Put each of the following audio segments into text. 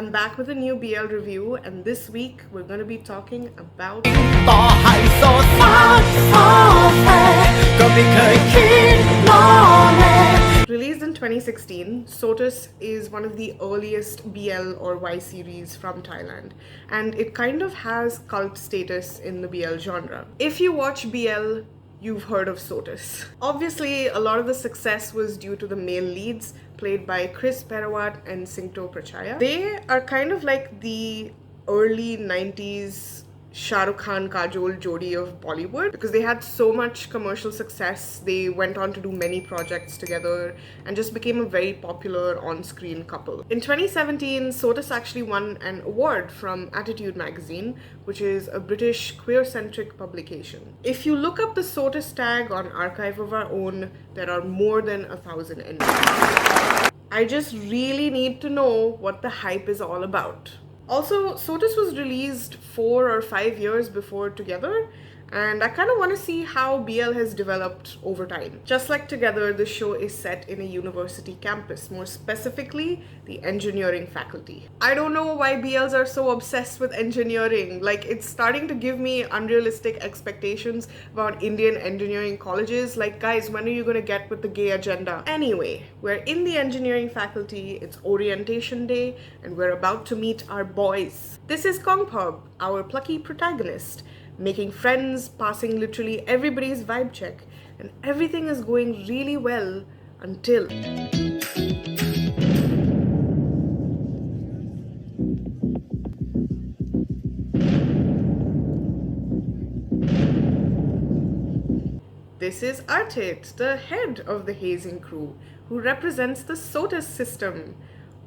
I'm back with a new BL review, and this week we're going to be talking about Released in 2016, SOTUS is one of the earliest BL or Y series from Thailand, and it kind of has cult status in the BL genre. If you watch BL, you've heard of SOTUS. Obviously, a lot of the success was due to the male leads, played by Krist, Perawat, and Singto, Prachaya. They are kind of like the early 90s Shah Rukh Khan Kajol Jodi of Bollywood, because they had so much commercial success. They went on to do many projects together and just became a very popular on-screen couple. In 2017, SOTUS actually won an award from Attitude magazine, which is a British queer-centric publication. If you look up the SOTUS tag on Archive of Our Own, there are more than 1,000 entries. I just really need to know what the hype is all about. Also, SOTUS was released 4 or 5 years before Together, and I kind of want to see how BL has developed over time. Just like Together, the show is set in a university campus, more specifically, the engineering faculty. I don't know why BLs are so obsessed with engineering. Like, it's starting to give me unrealistic expectations about Indian engineering colleges. Like, guys, when are you gonna get with the gay agenda? Anyway, we're in the engineering faculty, it's orientation day, and we're about to meet our boys. This is Kongpub, our plucky protagonist, making friends, passing literally everybody's vibe check, and everything is going really well until... This is Artit, the head of the hazing crew, who represents the SOTUS system.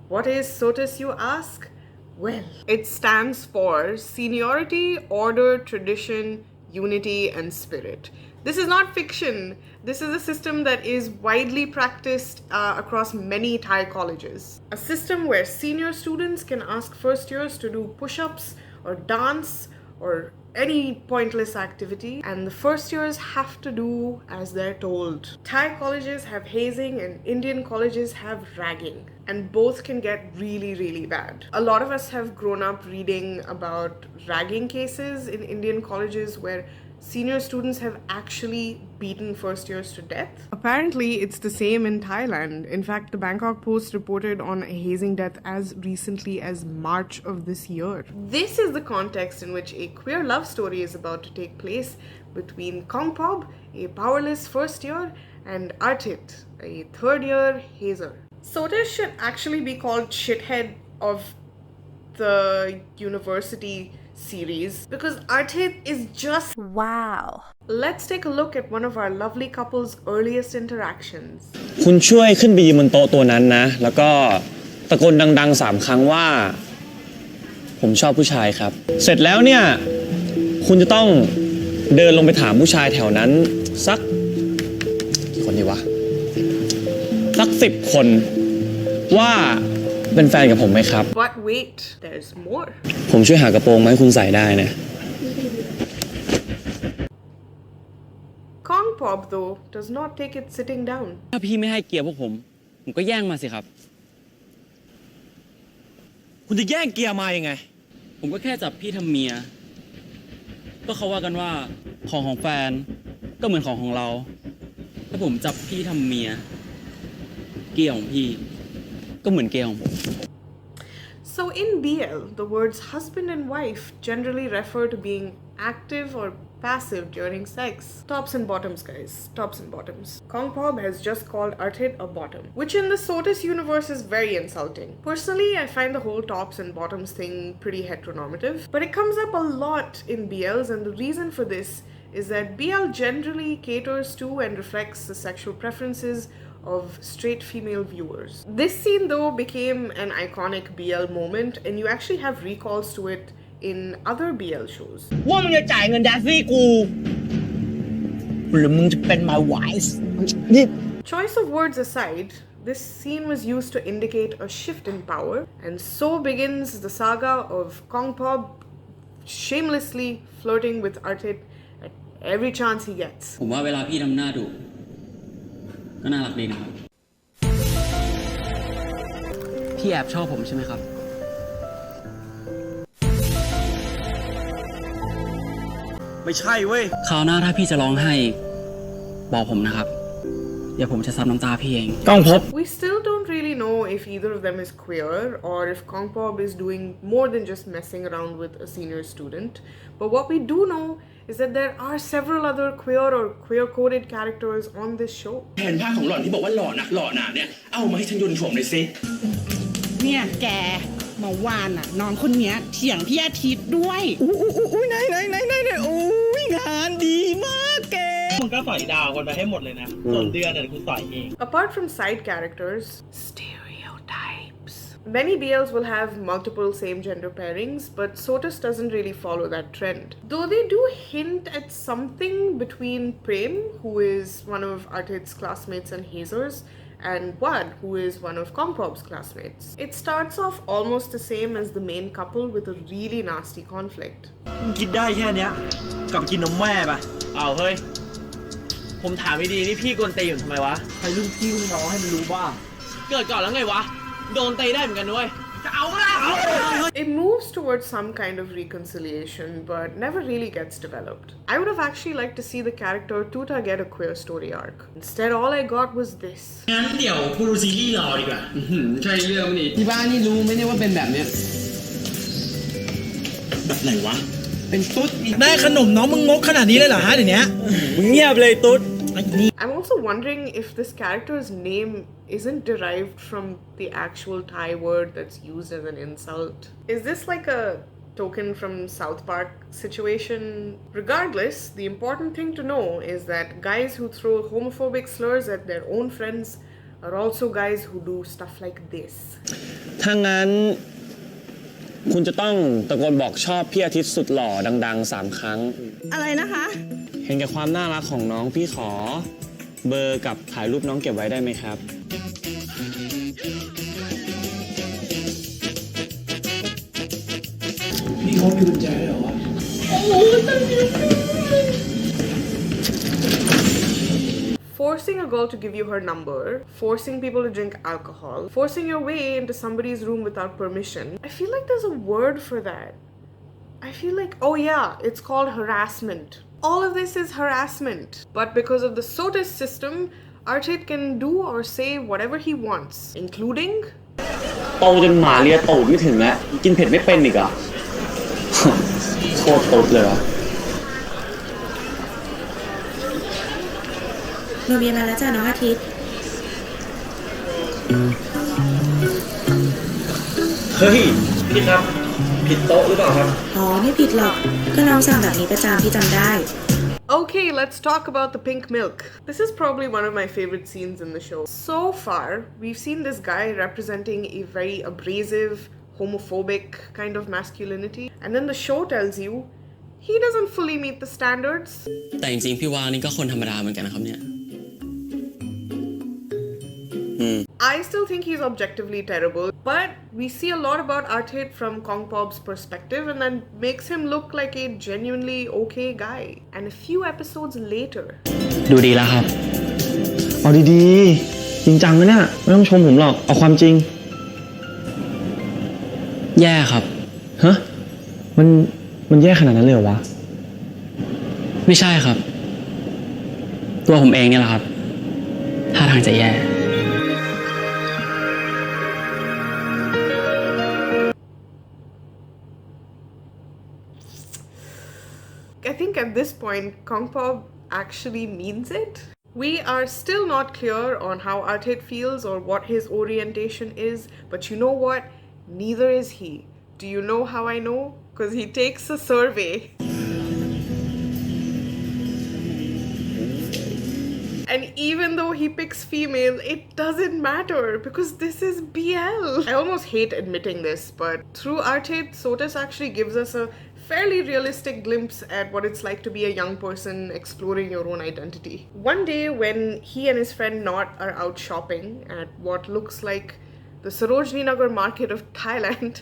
What is SOTUS, you ask? Well, it stands for Seniority, Order, Tradition, Unity, and Spirit. This is not fiction. This is a system that is widely practiced across many Thai colleges. A system where senior students can ask first years to do push-ups or dance or any pointless activity, and the first years have to do as they're told. Thai colleges have hazing and Indian colleges have ragging, and both can get really, really bad. A lot of us have grown up reading about ragging cases in Indian colleges where senior students have actually beaten first years to death. Apparently, it's the same in Thailand. In fact, the Bangkok Post reported on a hazing death as recently as March of this year. This is the context in which a queer love story is about to take place between Kongpub, a powerless first year, and Artit, a third-year hazer. SOTUS should actually be called Shithead of the University series, because Artit is just wow. Let's take a look at one of our lovely couple's earliest interactions. คุณช่วยขึ้นไปยืนบนโต๊ะตัวนั้นนะแล้วก็ตะโกนดังๆ3 ครั้งว่าผมชอบผู้ชายครับเสร็จแล้วเนี่ยคุณจะต้องเดินลงไปถามผู้ชายแถวนั้นสักกี่คนดีวะสัก10 คนว่าเป็นแฟนกับผมไหมครับ But wait, there's more. ผมช่วยหากระโปรงมาให้คุณใส่ได้นะ Kongpub, though, does not take it sitting down. ถ้าพี่ไม่ให้เกียรติพวกผมก็แย่งมาสิครับคุณจะแย่งเกียร์มายังไงผมก็แค่จับพี่ทำเมียก็เขาว่ากันว่าของแฟนก็เหมือนของเราถ้าผมจับพี่ทำเมียเกียร์ของพี่ก็เหมือนเกียร์ของผม So in BL, the words husband and wife generally refer to being active or passive during sex. Tops and bottoms, guys. Tops and bottoms. Kongpub has just called Artit a bottom, which in the SOTUS universe is very insulting. Personally, I find the whole tops and bottoms thing pretty heteronormative, but it comes up a lot in BLs, and the reason for this is that BL generally caters to and reflects the sexual preferences of straight female viewers. This scene, though, became an iconic BL moment, and you actually have recalls to it in other BL shows. ว่ามึงจะจ่ายเงินแดซี่กูหรือมึงจะเป็น my wife Choice of words aside, this scene was used to indicate a shift in power, and so begins the saga of Kongpub shamelessly flirting with Artit at every chance he gets. ผมว่าเวลาพี่ทำหน้าดุก็น่ารักดีนะครับพี่แอบชอบผมใช่ไหมครับ ไม่ใช่เว้ย คราวหน้าถ้าพี่จะร้องไห้บอกผมนะครับเดี๋ยวผมจะซับน้ำตาพี่เอง ต้องพบ We still don't really know if either of them is queer or if Kongpob is doing more than just messing around with a senior student. But what we do know is that there are several other queer or queer-coded characters on this show. แผนภาคของหล่อนที่บอกว่าหล่อนักหล่อหนาเนี่ยเอามาให้ฉันยนต์โฉมหน่อยสิเนี่ยแกเมื่อวานน่ะน้องคนเนี้ยเถียงพี่อาทิตย์ด้วยอุ้ยไหนอุ้ยงานดีมากแก มึงก็สอยดาวกันไปให้หมดเลยนะส่วนเดือนเนี่ยกูสอยเอง Apart from side characters, stereotypes. Many BLs will have multiple same-gender pairings, but SOTUS doesn't really follow that trend. Though they do hint at something between Prem, who is one of Artit's classmates and hazers, and Wad, who is one of Kongpob's classmates. It starts off almost the same as the main couple with a really nasty conflict. กินได้แค่เนี้ยกับกินนมแม่ปะ เอาเฮ้ยผมถามดีๆนี่พี่กวนตีอยู่ทำไมวะ ใครรุ่นพี่รุ่นน้องให้มันรู้บ้าง เกิดก่อนแล้วไงวะโดนตีได้เหมือนกันด้วยจะเอาก็ได้ It moves towards some kind of reconciliation, but never really gets developed. I would have actually liked to see the character Tuta get a queer story arc. Instead, all I got was this. งั้นเดี๋ยวพูดซีรีส์รอดีกว่าใช่เรื่องนี่ ที่บ้านนี่รู้ไหมเนี่ยว่าเป็นแบบเนี้ย แบบไหนวะ เป็นตุ๊ดได้ขนมน้องมึงงกขนาดนี้เลยเหรอฮะเดี๋ยวนี้ มึงเงียบเลยตุ๊ด I'm also wondering if this character's name isn't derived from the actual Thai word that's used as an insult. Is this like a token from South Park situation? Regardless, the important thing to know is that guys who throw homophobic slurs at their own friends are also guys who do stuff like this. ถ้างั้นคุณจะต้องตะโกนบอกชอบพี่อาทิตย์สุดหล่อดังๆ3 ครั้ง อะไรนะคะ เห็นแก่ความน่ารักของน้องพี่ขอเบอร์กับถ่ายรูปน้องเก็บไว้ได้ไหมครับ พี่เขามีกุญแจเหรอวะ Forcing a girl to give you her number, forcing people to drink alcohol, forcing your way into somebody's room without permission. I feel like there's a word for that. I feel like, oh yeah, it's called harassment. All of this is harassment. But because of the SOTUS system, Artit can do or say whatever he wants, including โตจนหมาเลียตูดไม่ถึงแล้วกินเผ็ดไม่เป็นอีกอ่ะ โคตรตุ๊ดเลยวะ โนเบียมาแล้วจ้ะน้องอาทิตย์ เฮ้ยพี่ครับผิดโต๊ะหรือเปล่าครับ อ๋อไม่ผิดหรอกก็น้องสั่งแบบนี้ประจำพี่จำได้ Okay, let's talk about the pink milk. This is probably one of my favorite scenes in the show. So far, we've seen this guy representing a very abrasive, homophobic kind of masculinity. And then the show tells you he doesn't fully meet the standards. แต่จริงๆพี่วางนี่ก็คนธรรมดาเหมือนกันนะครับเนี่ย I still think he's objectively terrible, but we see a lot about Artit from Kongpob's perspective, and that makes him look like a genuinely okay guy. And a few episodes later, ดูดีแล้วครับ เอาดีๆจริงจังนะเนี่ยไม่ต้องชมผมหรอกเอาความจริง แย่ครับ ฮะมันแย่ขนาดนั้นเลยเหรอวะ ไม่ใช่ครับ ตัวผมเองเนี่ยแหละครับท่าทางจะแย่ I think at this point, Kongpob actually means it. We are still not clear on how Artit feels or what his orientation is, but you know what? Neither is he. Do you know how I know? Because he takes a survey. And even though he picks female, it doesn't matter because this is BL. I almost hate admitting this, but through Artit, SOTUS actually gives us a fairly realistic glimpse at what it's like to be a young person exploring your own identity. One day when he and his friend Not are out shopping at what looks like the Sarojini Nagar market of Thailand,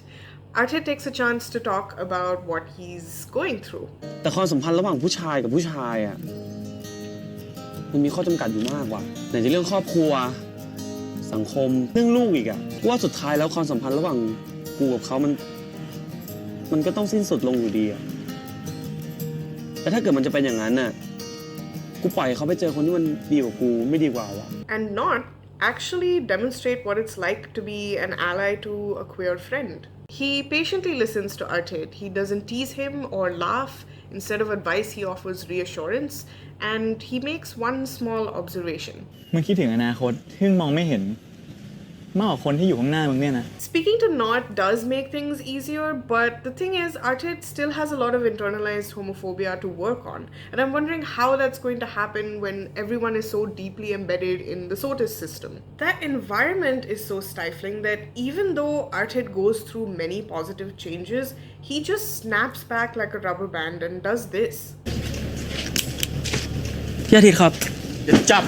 Artit takes a chance to talk about what he's going through. แต่ความสัมพันธ์ระหว่างผู้ชายกับผู้ชายอ่ะมันมีข้อจำกัดอยู่มากว่ะไหนจะเรื่องครอบครัวสังคมเรื่องลูกอีกอ่ะว่าสุดท้ายแล้วความสัมพันธ์ระหว่างกูกับเขามันก็ต้องสิ้นสุดลงอยู่ดีอ่ะ แต่ถ้าเกิดมันจะเป็นอย่างนั้นน่ะกูปล่อยเขาไปเจอคนที่มันดีกว่ากูไม่ดีกว่าวะ and not actually demonstrate what it's like to be an ally to a queer friend. He patiently listens to Artit. He doesn't tease him or laugh. Instead of advice, he offers reassurance, and he makes one small observation. มึงคิดถึงอนาคตที่มึงมองไม่เห็นมากกว่าคนที่อยู่ข้างหน้ามึงเนี่ยนะ Speaking to Not does make things easier, but the thing is, Artit still has a lot of internalized homophobia to work on, and I'm wondering how that's going to happen when everyone is so deeply embedded in the SOTUS system. That environment is so stifling that even though Artit goes through many positive changes, he just snaps back like a rubber band and does this. พี่อาทิตย์ครับ เดี๋ยวจับ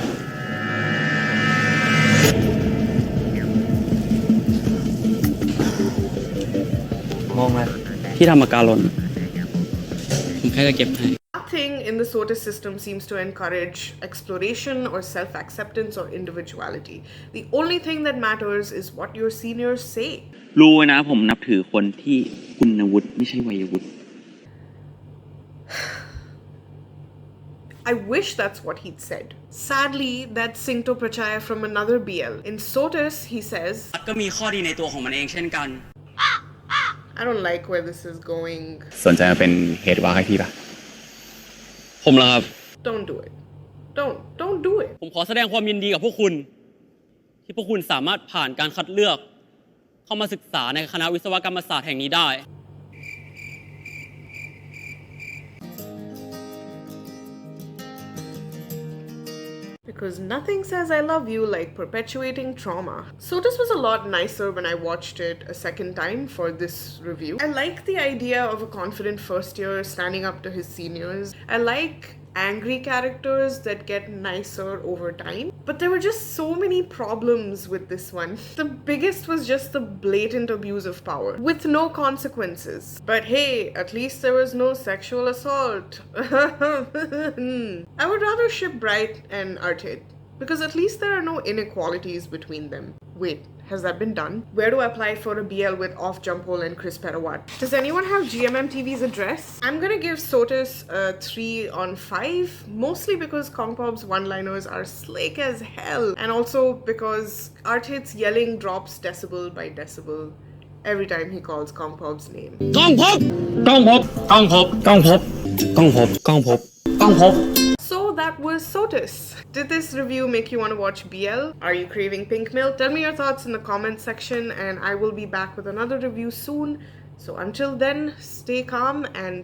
มองอะไร พี่ทำปากกาหล่นผมแค่จะเก็บให้ Nothing in the SOTUS system seems to encourage exploration or self-acceptance or individuality. The only thing that matters is what your seniors say. รู้ไว้นะผมนับถือคนที่คุณวุฒิไม่ใช่วัยวุฒิ I wish that's what he'd said. Sadly, that's Singto Prachaya from another BL. In SOTUS, he says, ก็มีข้อดีในตัวของมันเองเช่นกัน I don't like where this is going. สนใจมาเป็นเฮดวาร์ให้พี่ปะ ผมเหรอครับ Don't do it. Don't do it. ผมขอแสดงความยินดีกับพวกคุณ ที่พวกคุณสามารถผ่านการคัดเลือก เข้ามาศึกษาในคณะวิศวกรรมศาสตร์แห่งนี้ได้ Because nothing says I love you like perpetuating trauma. SOTUS was a lot nicer when I watched it a second time for this review. I like the idea of a confident first year standing up to his seniors. I like angry characters that get nicer over time. But there were just so many problems with this one. The biggest was just the blatant abuse of power, with no consequences. But hey, at least there was no sexual assault. I would rather ship Bright and Artit, because at least there are no inequalities between them. Wait, has that been done? Where do I apply for a BL with Off Jumpole and Krist Perawat? Does anyone have GMM TV's address? I'm gonna give SOTUS a 3 on 5, mostly because Kongpop's one-liners are slick as hell, and also because Artit's yelling drops decibel by decibel every time he calls Kongpop's name. ก้องพบก้องพบก้องพบก้องพบก้องพบก้องพบก้องพบ So that was SOTUS. Did this review make you want to watch BL? Are you craving pink milk? Tell me your thoughts in the comment section, and I will be back with another review soon. So until then, stay calm and...